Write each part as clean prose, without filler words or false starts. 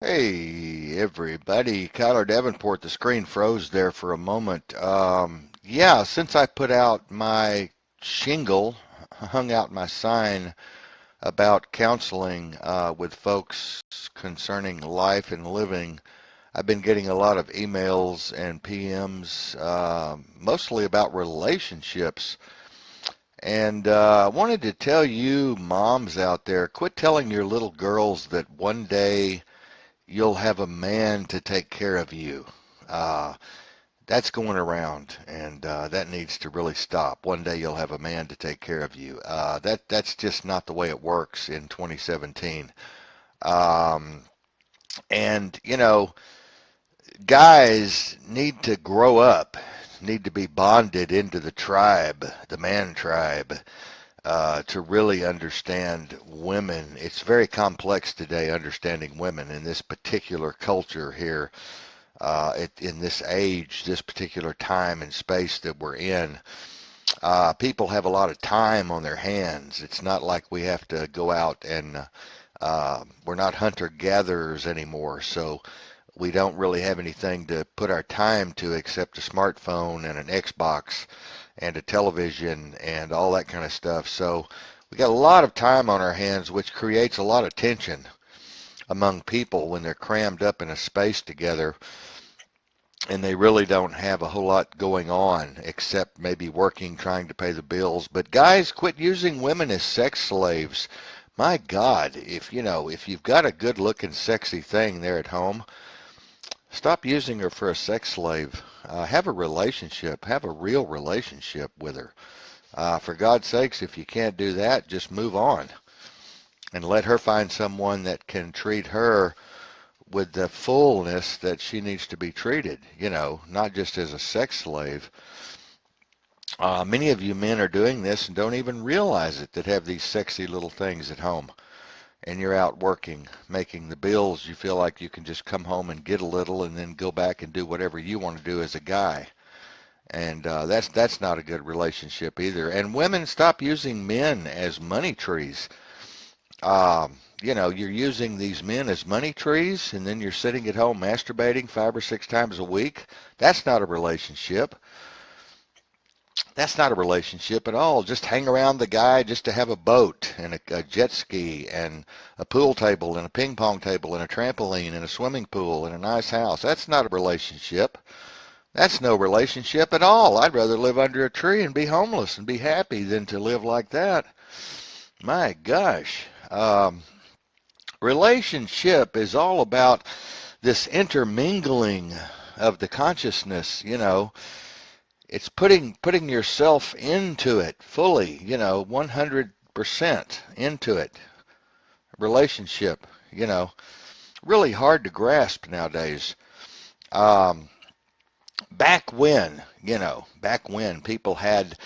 Hey everybody, Kiler Davenport. The screen froze there for a moment. Yeah, since I put out my shingle, hung out my sign about counseling with folks concerning life and living, I've been getting a lot of emails and PMs, mostly about relationships. And I wanted to tell you moms out there, quit telling your little girls that one day you'll have a man to take care of you. Uh, that's going around, and that needs to really stop. One day you'll have a man to take care of you. That's just not the way it works in 2017. Um, and guys need to grow up, need to be bonded into the tribe, the man tribe. To really understand women. It's very complex today understanding women in this particular culture here, in this age, this particular time and space that we're in. People have a lot of time on their hands. It's not like we have to go out and we're not hunter-gatherers anymore. So we don't really have anything to put our time to except a smartphone and an Xbox and a television and all that kind of stuff. So we got a lot of time on our hands, which creates a lot of tension among people when they're crammed up in a space together and they really don't have a whole lot going on except maybe working, trying to pay the bills. But guys, quit using women as sex slaves. My God, if you've got a good looking sexy thing there at home, stop using her for a sex slave. Have a relationship, have a real relationship with her. For God's sakes, if you can't do that, just move on and let her find someone that can treat her with the fullness that she needs to be treated, not just as a sex slave. Many of you men are doing this and don't even realize it, that have these sexy little things at home. And you're out working, making the bills. You feel like you can just come home and get a little and then go back and do whatever you want to do as a guy. And that's not a good relationship either. And women, stop using men as money trees. You're using these men as money trees, and then you're sitting at home masturbating 5 or 6 times a week. That's not a relationship. That's not a relationship at all. Just hang around the guy just to have a boat and a jet ski and a pool table and a ping pong table and a trampoline and a swimming pool and a nice house. That's not a relationship. That's no relationship at all. I'd rather live under a tree and be homeless and be happy than to live like that. My gosh. Relationship is all about this intermingling of the consciousness, It's putting yourself into it fully, 100% into it. Relationship, really hard to grasp nowadays. Um, back when people had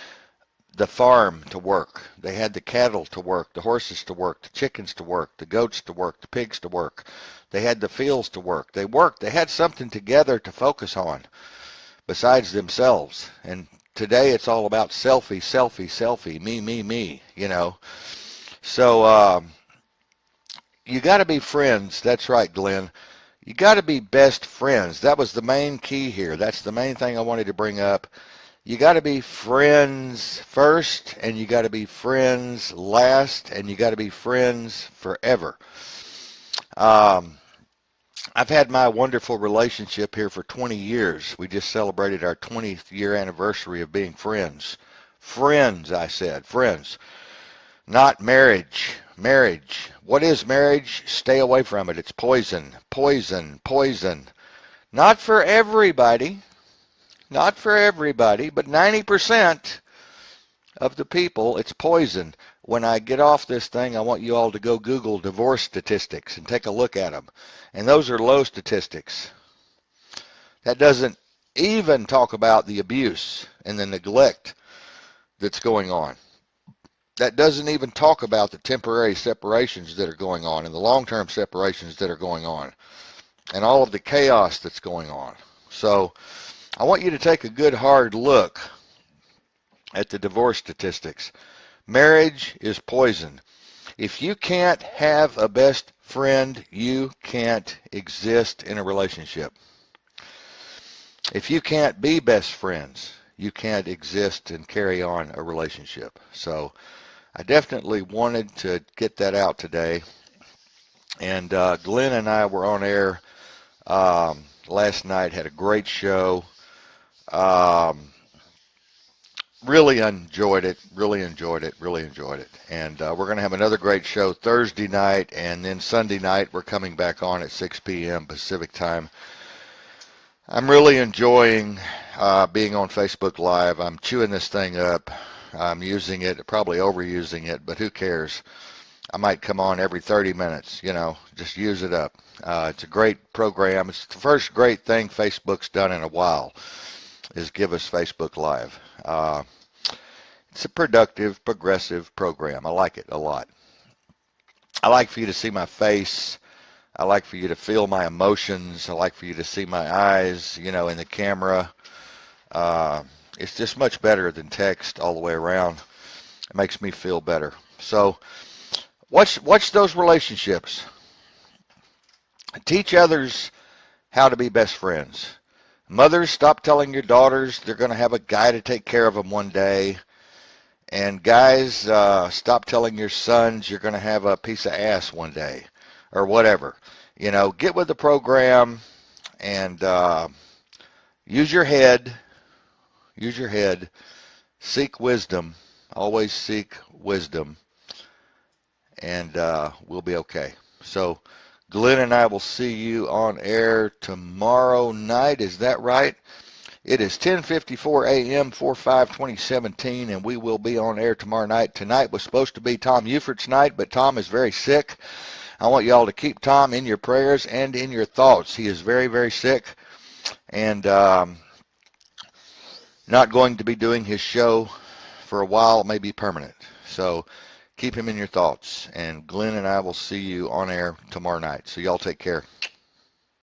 the farm to work, they had the cattle to work, the horses to work, the chickens to work, the goats to work, the pigs to work. They had the fields to work. They worked. They had something together to focus on besides themselves. And today it's all about selfie, selfie, selfie, me, So you got to be friends. That's right, Glenn. You got to be best friends. That was the main key here. That's the main thing I wanted to bring up. You got to be friends first, and you got to be friends last, and you got to be friends forever. Um, I've had my wonderful relationship here for 20 years. We just celebrated our 20th year anniversary of being friends. Friends, I said, friends, not marriage. Marriage. What is marriage? Stay away from it. It's poison, poison, poison. Not for everybody. Not for everybody, but 90% of the people, it's poison. When I get off this thing, I want you all to go Google divorce statistics and take a look at them. And those are low statistics. That doesn't even talk about the abuse and the neglect that's going on. That doesn't even talk about the temporary separations that are going on and the long-term separations that are going on and all of the chaos that's going on. So I want you to take a good hard look at the divorce statistics. Marriage is poison. If you can't have a best friend, you can't exist in a relationship. If you can't be best friends, you can't exist and carry on a relationship. So I definitely wanted to get that out today. And Glenn and I were on air last night, had a great show. Um, Really enjoyed it, really enjoyed it, really enjoyed it. And we're going to have another great show Thursday night, and then Sunday night we're coming back on at 6 p.m. Pacific time. I'm really enjoying being on Facebook Live. I'm chewing this thing up. I'm using it, probably overusing it, but who cares? I might come on every 30 minutes, just use it up. It's a great program. It's the first great thing Facebook's done in a while is give us Facebook Live. It's a productive, progressive program. I like it a lot. I like for you to see my face. I like for you to feel my emotions. I like for you to see my eyes, in the camera. It's just much better than text all the way around. It makes me feel better. So watch those relationships. Teach others how to be best friends. Mothers, stop telling your daughters they're going to have a guy to take care of them one day. And guys, stop telling your sons you're going to have a piece of ass one day or whatever. Get with the program and use your head. Use your head. Seek wisdom. Always seek wisdom. And we'll be okay. So Glenn and I will see you on air tomorrow night. Is that right? It is 10:54 a.m. 4/5/2017, and we will be on air tomorrow night. Tonight was supposed to be Tom Eufort's night, but Tom is very sick. I want you all to keep Tom in your prayers and in your thoughts. He is very, very sick and not going to be doing his show for a while, maybe permanent. So keep him in your thoughts, and Glenn and I will see you on air tomorrow night. So y'all take care.